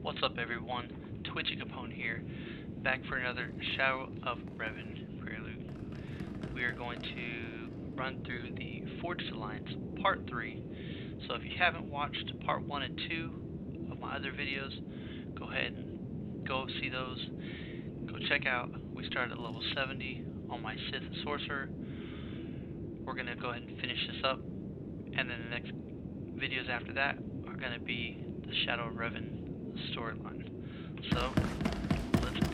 What's up everyone, Twitchycapone here, back for another Shadow of Revan Prelude. We are going to run through the Forged Alliance Part 3, so if you haven't watched Part 1 and 2 of my other videos, go ahead and go see those, go check out. We started at level 70 on my Sith Sorcerer. We're going to go ahead and finish this up, and then the next videos after that are going to be the Shadow of Revan storyline. So, let's go.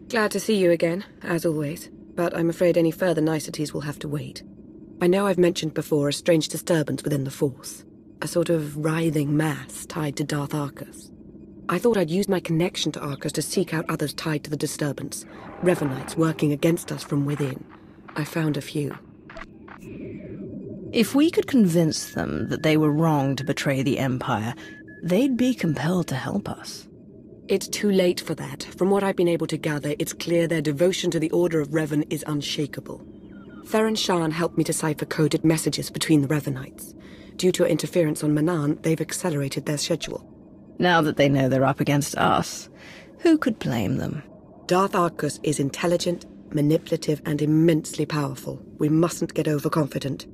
Glad to see you again, as always, but I'm afraid any further niceties will have to wait. I know I've mentioned before a strange disturbance within the Force, a sort of writhing mass tied to Darth Arcus. I thought I'd use my connection to Arcus to seek out others tied to the disturbance, Revanites working against us from within. I found a few. If we could convince them that they were wrong to betray the Empire, they'd be compelled to help us. It's too late for that. From what I've been able to gather, it's clear their devotion to the Order of Revan is unshakable. Theron Shan helped me decipher coded messages between the Revanites. Due to interference on Manaan, they've accelerated their schedule. Now that they know they're up against us, who could blame them? Darth Arcus is intelligent, manipulative, and immensely powerful. We mustn't get overconfident.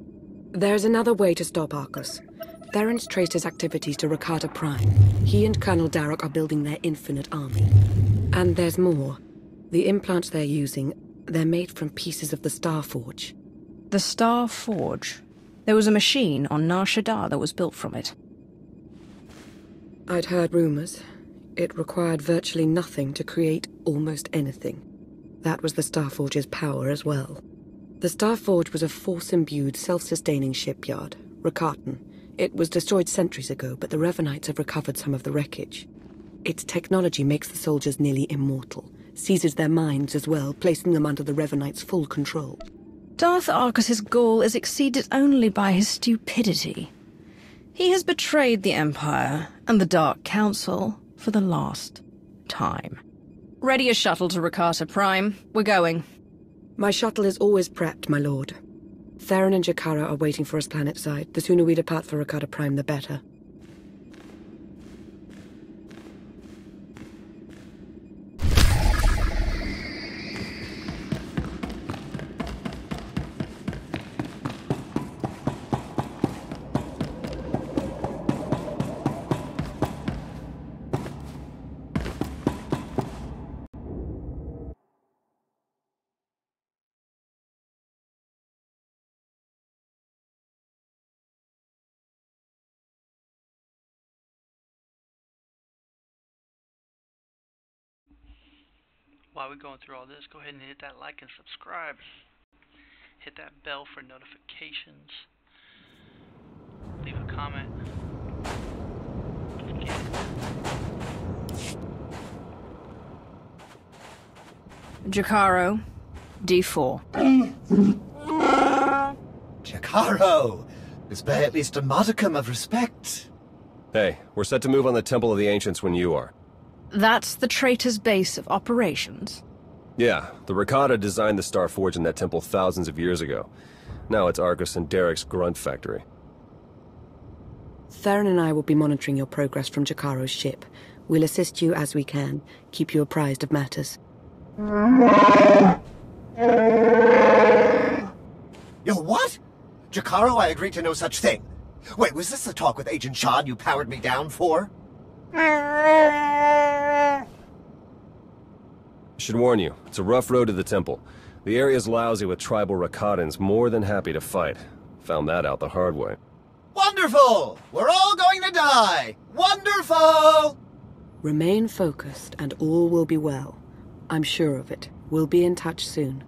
There's another way to stop Arcus. Theron's traced his activities to Rakata Prime. He and Colonel Darroch are building their infinite army. And there's more. The implants they're using, they're made from pieces of the Star Forge. The Star Forge? There was a machine on Nar Shaddaa that was built from it. I'd heard rumors. It required virtually nothing to create almost anything. That was the Starforge's power as well. The Starforge was a Force-imbued, self-sustaining shipyard, Rakatan. It was destroyed centuries ago, but the Revanites have recovered some of the wreckage. Its technology makes the soldiers nearly immortal, seizes their minds as well, placing them under the Revanites' full control. Darth Arcus's gall is exceeded only by his stupidity. He has betrayed the Empire and the Dark Council for the last time. Ready a shuttle to Rakata Prime. We're going. My shuttle is always prepped, my lord. Theron and Jakara are waiting for us planetside. The sooner we depart for Rakata Prime, the better. While we're going through all this, go ahead and hit that like and subscribe. Hit that bell for notifications. Leave a comment. Jakaro, D4. Jakaro! Display at least a modicum of respect. Hey, we're set to move on the Temple of the Ancients when you are. That's the traitor's base of operations? Yeah, the Rakata designed the Star Forge in that temple thousands of years ago. Now it's Arcus and Darroch's grunt factory. Theron and I will be monitoring your progress from Jakaro's ship. We'll assist you as we can, keep you apprised of matters. Yo, what? Jakaro, I agreed to no such thing. Wait, was this the talk with Agent Shan you powered me down for? I should warn you, it's a rough road to the temple. The area's lousy with tribal Rakatans more than happy to fight. Found that out the hard way. Wonderful! We're all going to die! Wonderful! Remain focused and all will be well. I'm sure of it. We'll be in touch soon.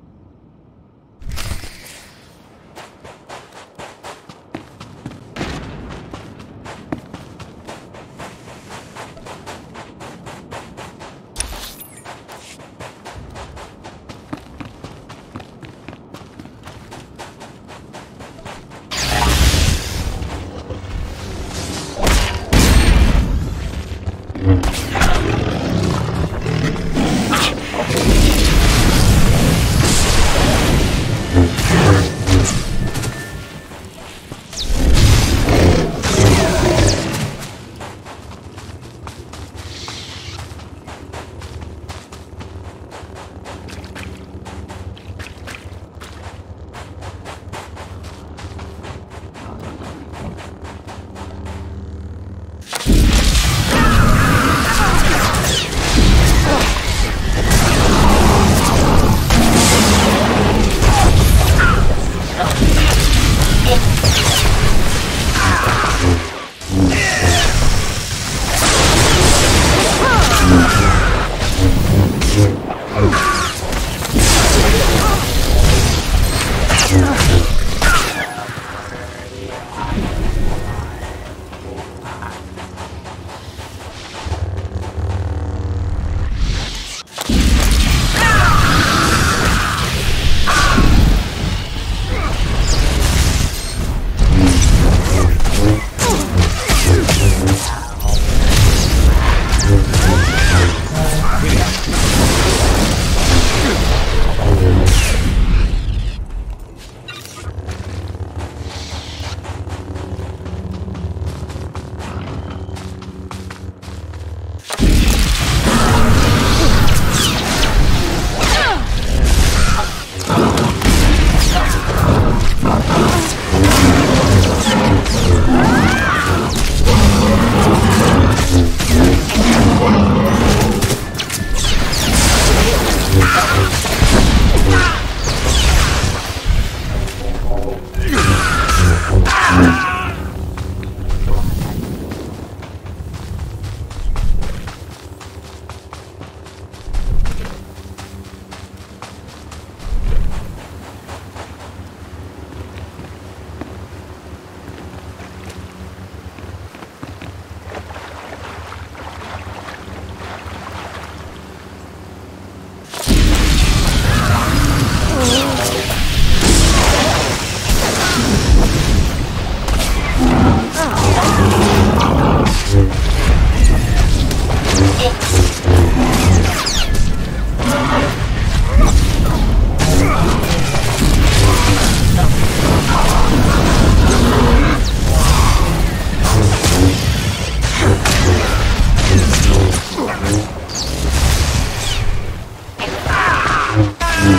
We'd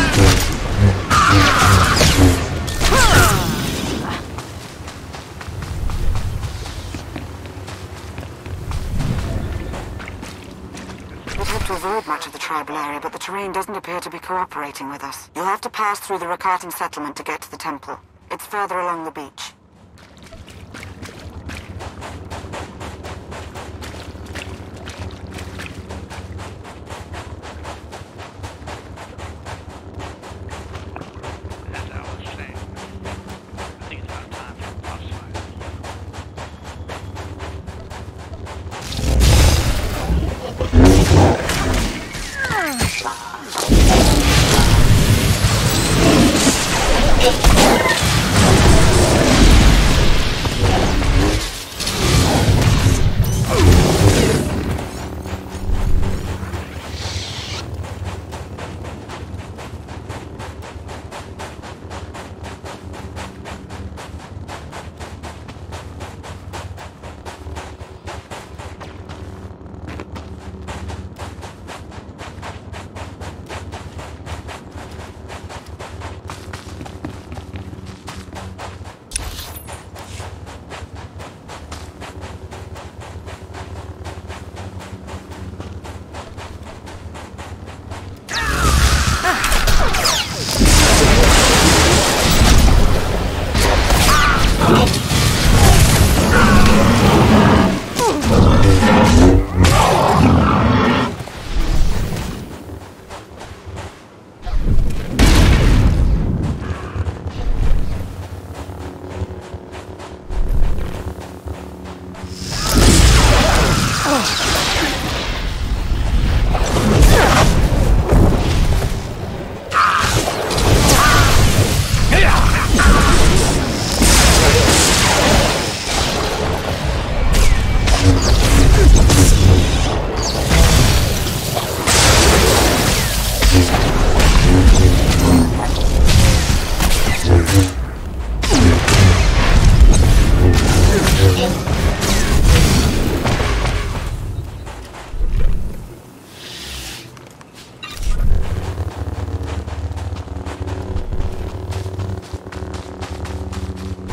hope to avoid much of the tribal area, but the terrain doesn't appear to be cooperating with us. You'll have to pass through the Rakatan settlement to get to the temple. It's further along the beach. As I was saying, I think it's about time for a boss fight.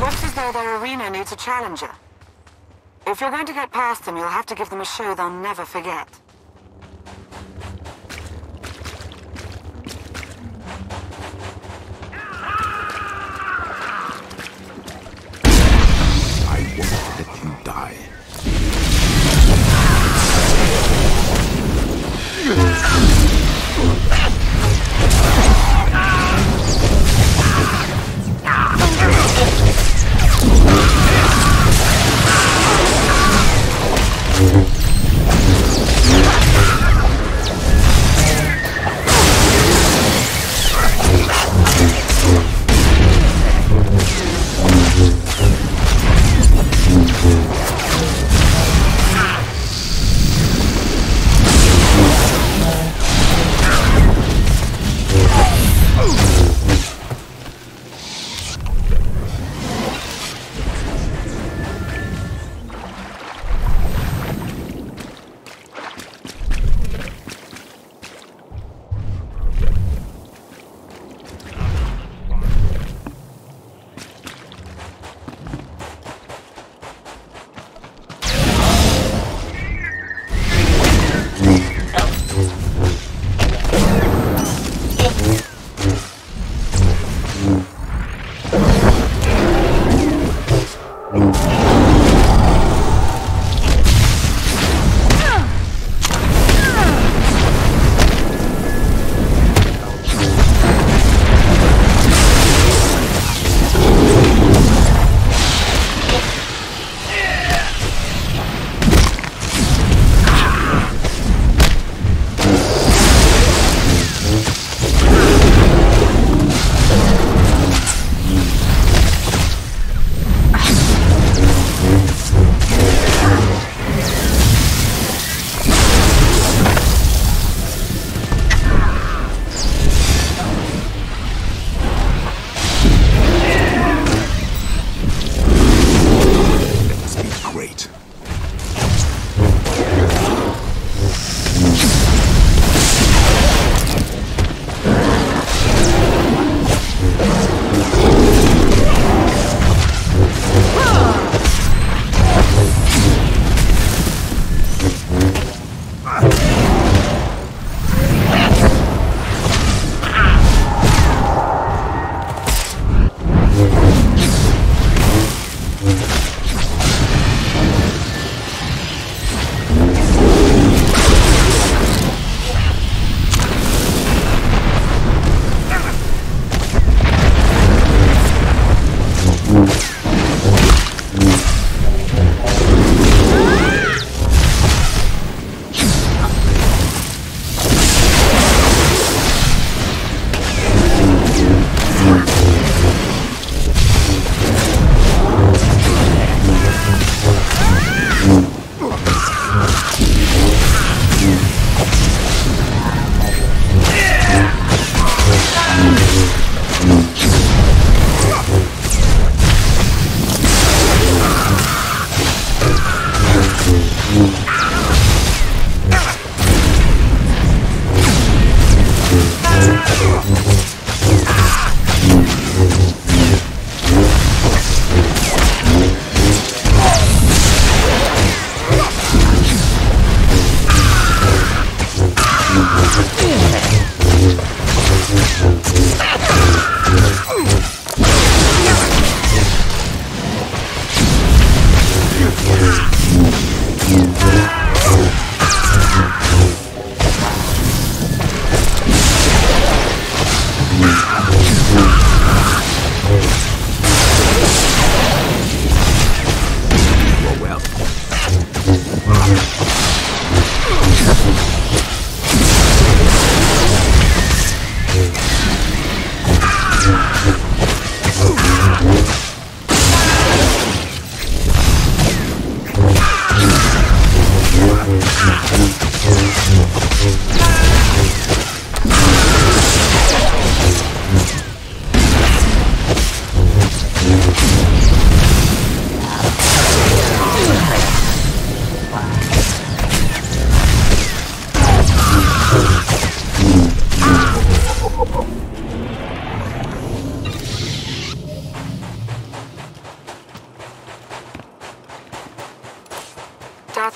Looks as though their arena needs a challenger. If you're going to get past them, you'll have to give them a show they'll never forget. I won't let you die.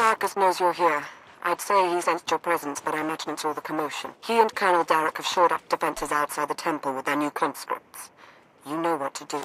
Arcus knows you're here. I'd say he sensed your presence, but I imagine it's all the commotion. He and Colonel Derek have shored up defenses outside the temple with their new conscripts. You know what to do.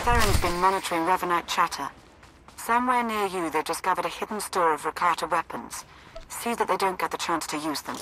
Theron's been monitoring Revanite chatter. Somewhere near you, they discovered a hidden store of Rakata weapons. See that they don't get the chance to use them.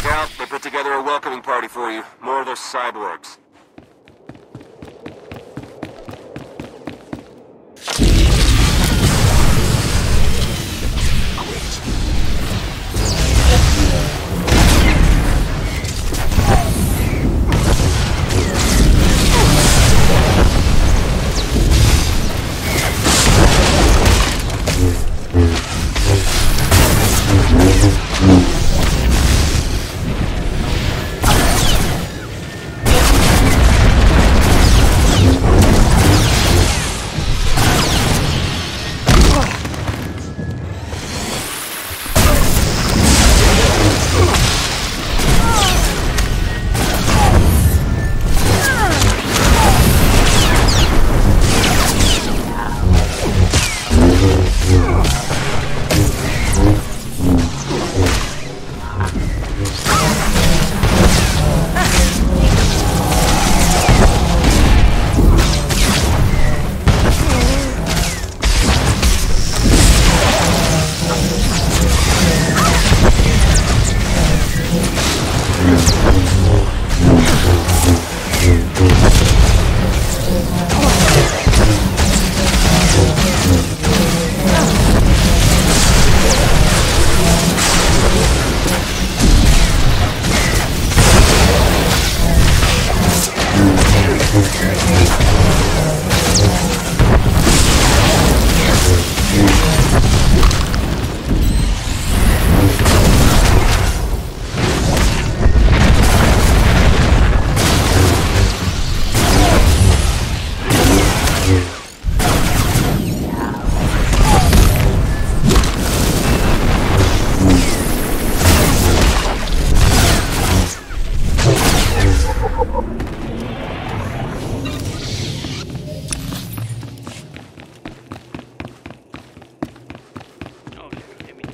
Out, they put together a welcoming party for you. More of those cyborgs.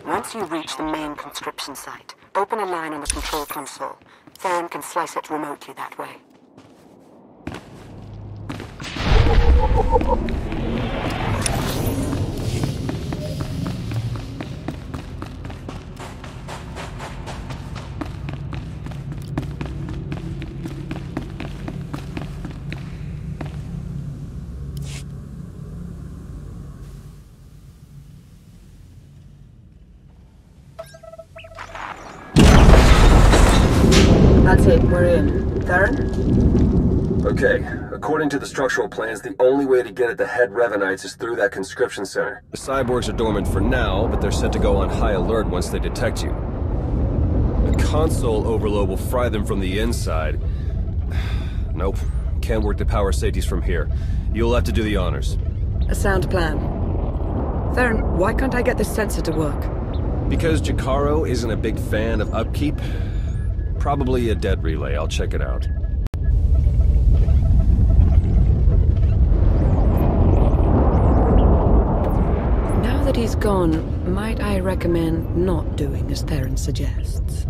Once you reach the main conscription site, open a line on the control console. Theron can slice it remotely that way. That's it. We're in. Theron? Okay, according to the structural plans, the only way to get at the head Revanites is through that conscription center. The cyborgs are dormant for now, but they're set to go on high alert once they detect you. A console overload will fry them from the inside. Nope, can't work the power safeties from here. You'll have to do the honors. A sound plan. Theron, why can't I get this sensor to work? Because Jacaro isn't a big fan of upkeep. Probably a dead relay. I'll check it out. Now that he's gone, might I recommend not doing as Theron suggests?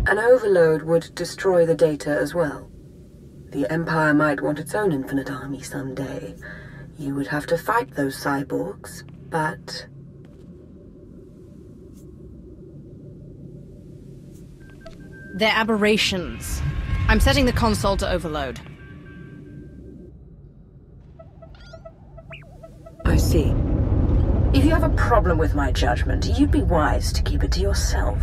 An overload would destroy the data as well. The Empire might want its own infinite army someday. You would have to fight those cyborgs, but... They're aberrations. I'm setting the console to overload. I see. If you have a problem with my judgment, you'd be wise to keep it to yourself.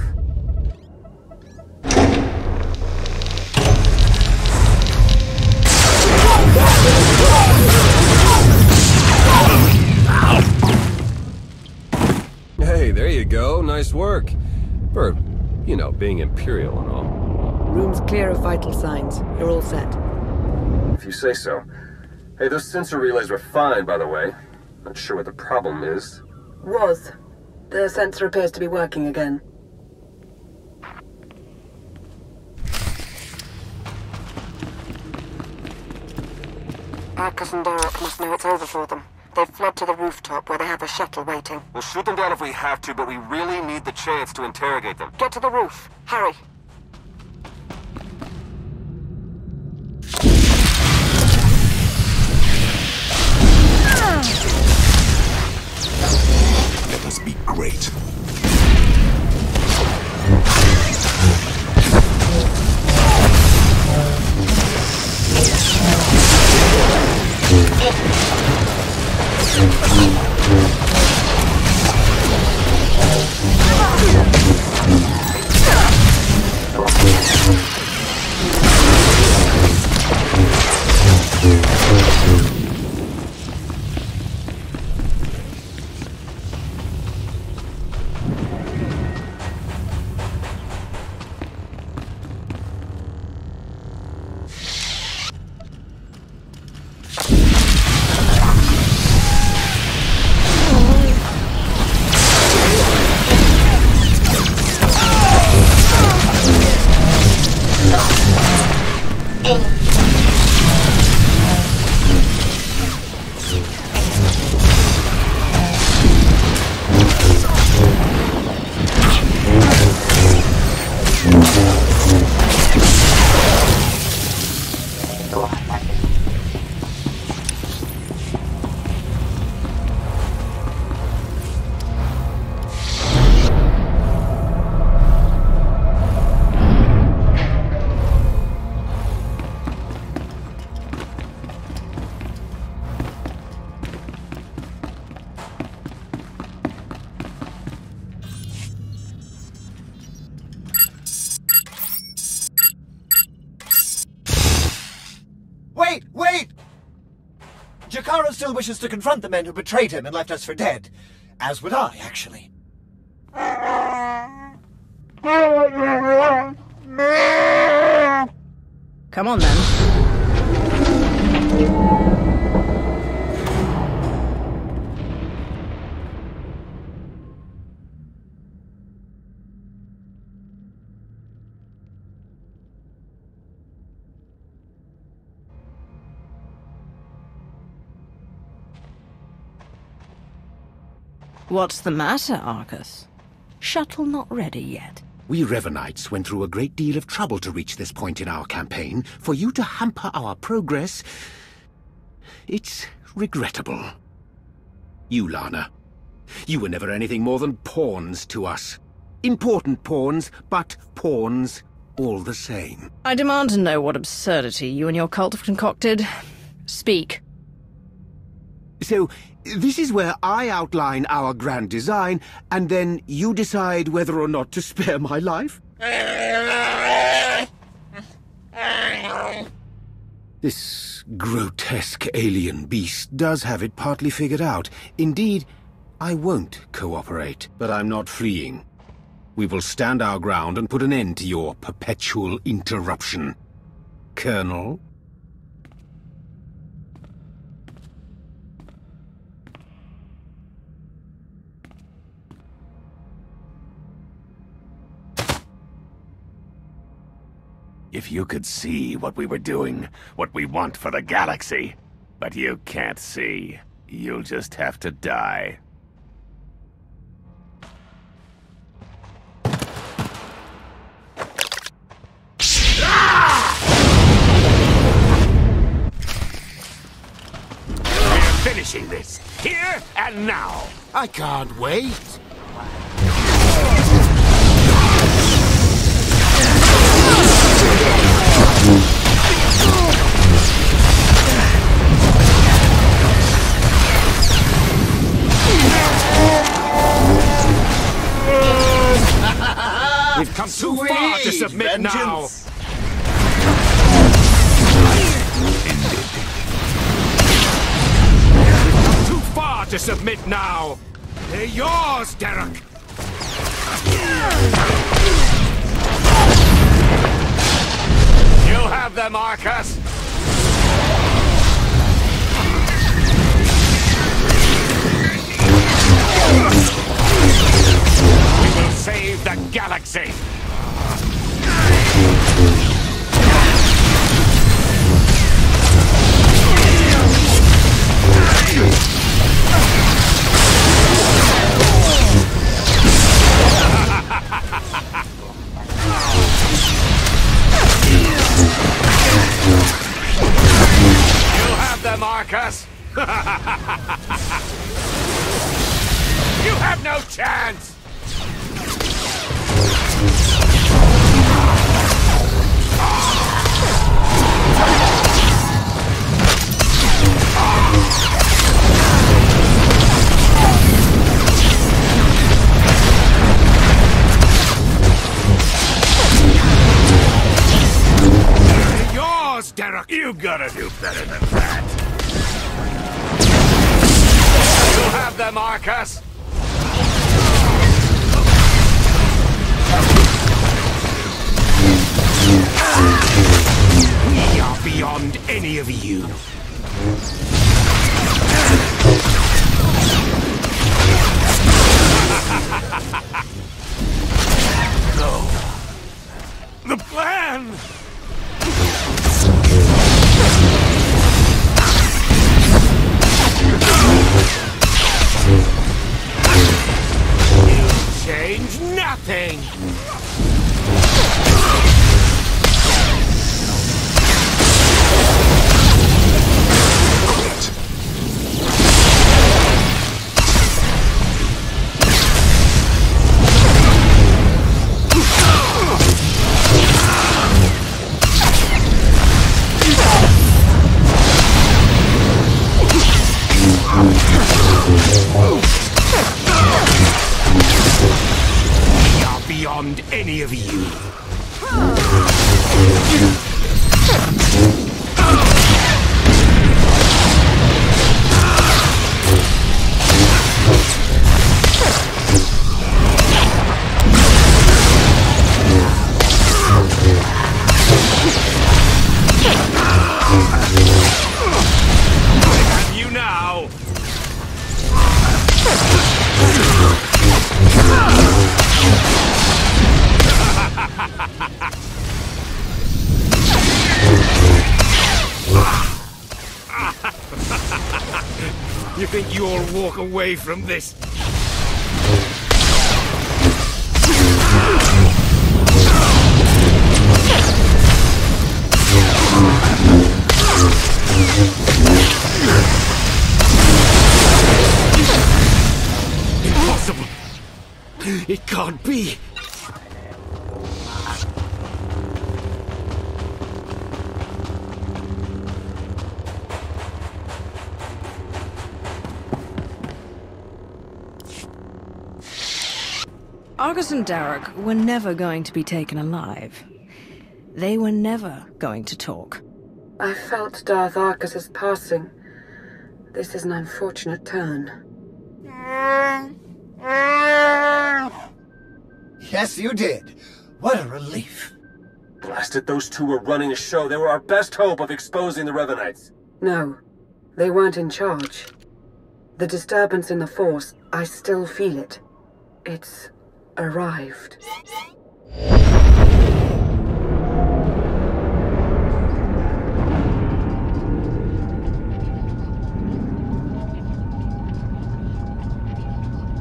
Hey, there you go. Nice work. For, you know, being Imperial and all. Room's clear of vital signs. You're all set. If you say so. Hey, those sensor relays were fine, by the way. Not sure what the problem is. Was. The sensor appears to be working again. Arcus and Derek must know it's over for them. They've fled to the rooftop where they have a shuttle waiting. We'll shoot them down if we have to, but we really need the chance to interrogate them. Get to the roof. Hurry. Let us be great. Wait! Jacaro still wishes to confront the men who betrayed him and left us for dead. As would I, actually. Come on, then. What's the matter, Arcus? Shuttle not ready yet? We Revanites went through a great deal of trouble to reach this point in our campaign. For you to hamper our progress, it's regrettable. You, Lana, you were never anything more than pawns to us. Important pawns, but pawns all the same. I demand to know what absurdity you and your cult have concocted. Speak. So, this is where I outline our grand design, and then you decide whether or not to spare my life? This grotesque alien beast does have it partly figured out. Indeed, I won't cooperate, but I'm not fleeing. We will stand our ground and put an end to your perpetual interruption. Colonel? If you could see what we were doing, what we want for the galaxy. But you can't see. You'll just have to die. We're finishing this, here and now. I can't wait. We've come too far to submit now. We've come too far to submit now. They're yours, Derek. You have them, Arcus. We will save the galaxy. You have them, Arcus. You have no chance. They're yours, Derek. You gotta do better than that. You have them, Arcus. We are beyond any of you. No. The plan! You change nothing! We are beyond any of you. Have you now? You think you'll walk away from this? Impossible! It can't be! Argus and Derek were never going to be taken alive. They were never going to talk. I felt Darth Arcus's passing. This is an unfortunate turn. Yes, you did. What a relief. Blasted, those two were running a show. They were our best hope of exposing the Revanites. No, they weren't in charge. The disturbance in the Force, I still feel it. It's arrived.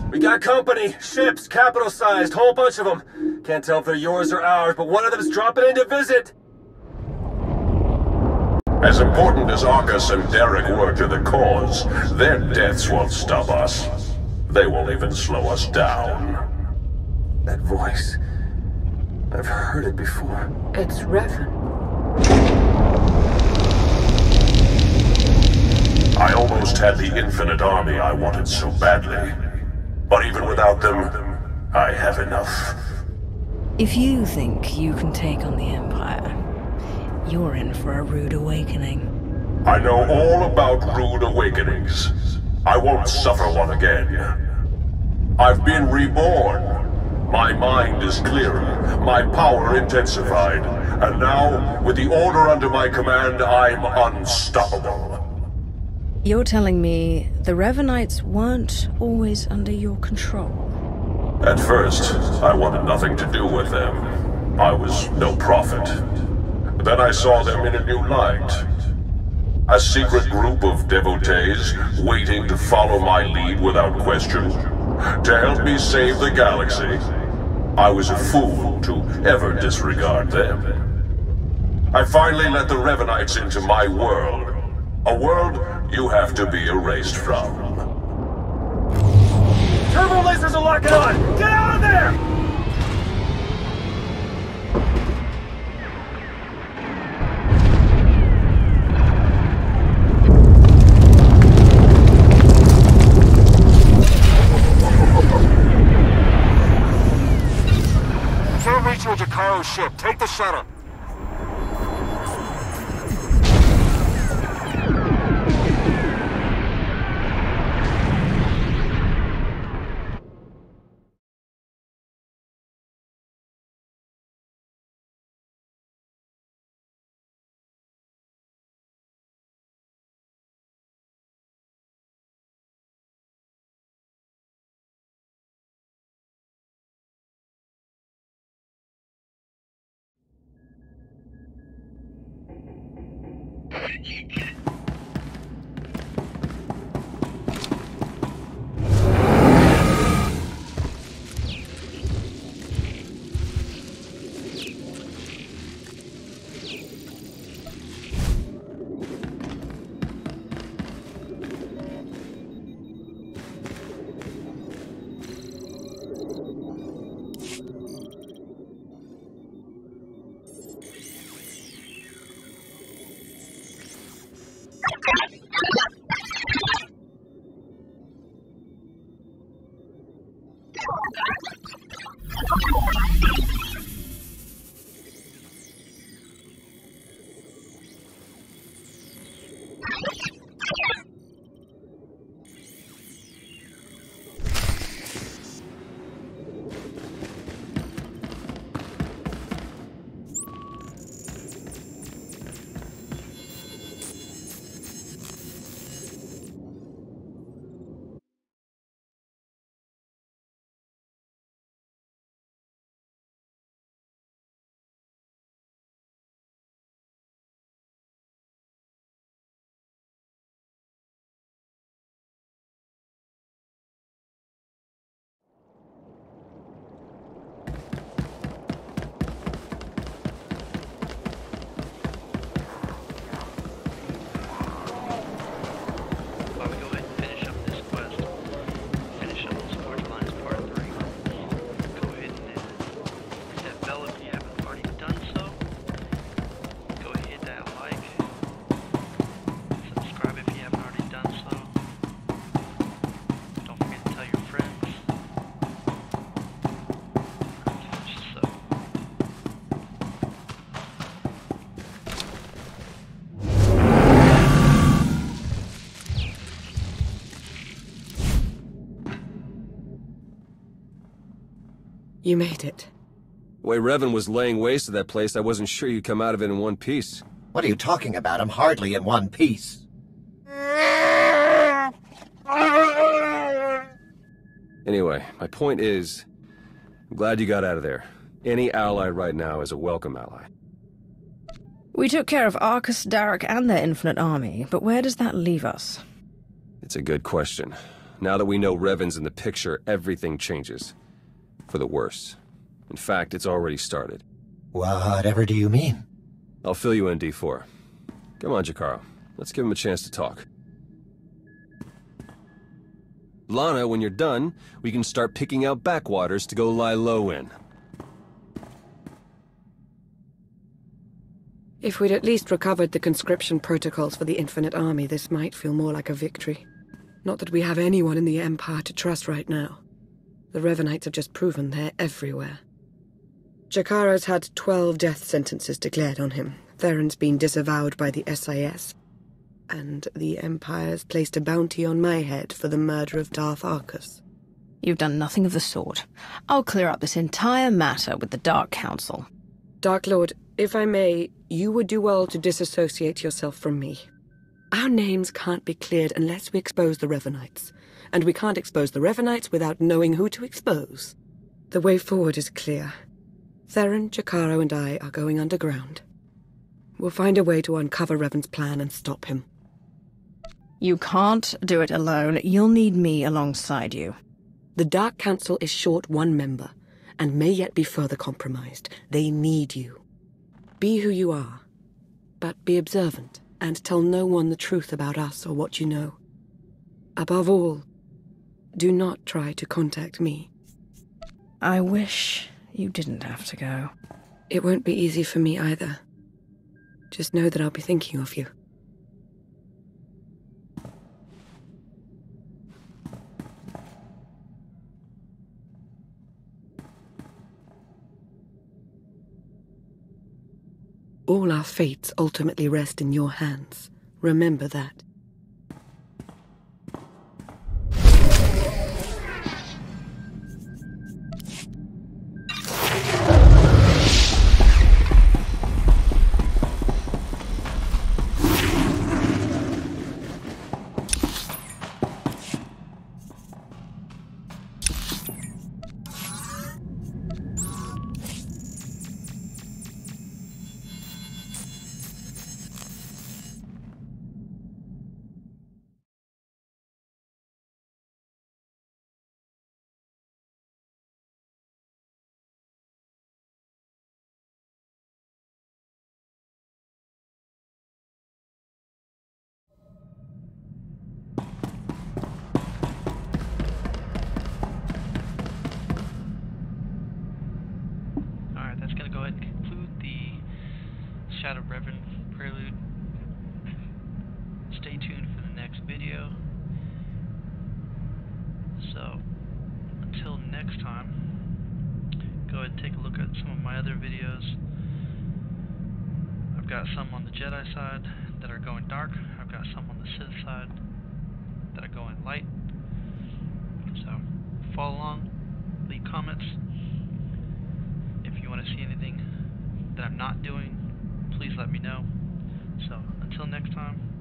We got company. Ships, capital-sized, whole bunch of them. Can't tell if they're yours or ours, but one of them's dropping in to visit. As important as Arcus and Derek were to the cause, their deaths won't stop us. They won't even slow us down. That voice. I've heard it before. It's Revan. I almost had the infinite army I wanted so badly. But even without them, I have enough. If you think you can take on the Empire, you're in for a rude awakening. I know all about rude awakenings. I won't suffer one again. I've been reborn. My mind is clearer, my power intensified, and now, with the order under my command, I'm unstoppable. You're telling me the Revanites weren't always under your control? At first, I wanted nothing to do with them. I was no prophet. Then I saw them in a new light. A secret group of devotees waiting to follow my lead without question, to help me save the galaxy. I was a fool to ever disregard them. I finally let the Revanites into my world. A world you have to be erased from. Turbo lasers are locking on! Get out of there! Can't reach your Jakaro ship. Take the shuttle. You made it. The way Revan was laying waste to that place, I wasn't sure you'd come out of it in one piece. What are you talking about? I'm hardly in one piece. Anyway, my point is, I'm glad you got out of there. Any ally right now is a welcome ally. We took care of Arcus, Darok, and their infinite army, but where does that leave us? It's a good question. Now that we know Revan's in the picture, everything changes. For the worse. In fact, it's already started. Whatever do you mean? I'll fill you in, D4. Come on, Jakaro. Let's give him a chance to talk. Lana, when you're done, we can start picking out backwaters to go lie low in. If we'd at least recovered the conscription protocols for the Infinite Army, this might feel more like a victory. Not that we have anyone in the Empire to trust right now. The Revanites have just proven they're everywhere. Jakaro's had 12 death sentences declared on him. Theron's been disavowed by the SIS. And the Empire's placed a bounty on my head for the murder of Darth Arcus. You've done nothing of the sort. I'll clear up this entire matter with the Dark Council. Dark Lord, if I may, you would do well to disassociate yourself from me. Our names can't be cleared unless we expose the Revanites. And we can't expose the Revanites without knowing who to expose. The way forward is clear. Theron, Jakaro, and I are going underground. We'll find a way to uncover Revan's plan and stop him. You can't do it alone. You'll need me alongside you. The Dark Council is short one member, and may yet be further compromised. They need you. Be who you are, but be observant, and tell no one the truth about us or what you know. Above all, do not try to contact me. I wish you didn't have to go. It won't be easy for me either. Just know that I'll be thinking of you. All our fates ultimately rest in your hands. Remember that. Revan Prelude. Stay tuned for the next video. So, until next time, go ahead and take a look at some of my other videos. I've got some on the Jedi side that are going dark. I've got some on the Sith side that are going light. So, follow along, leave comments. If you want to see anything that I'm not doing, please let me know. So, until next time,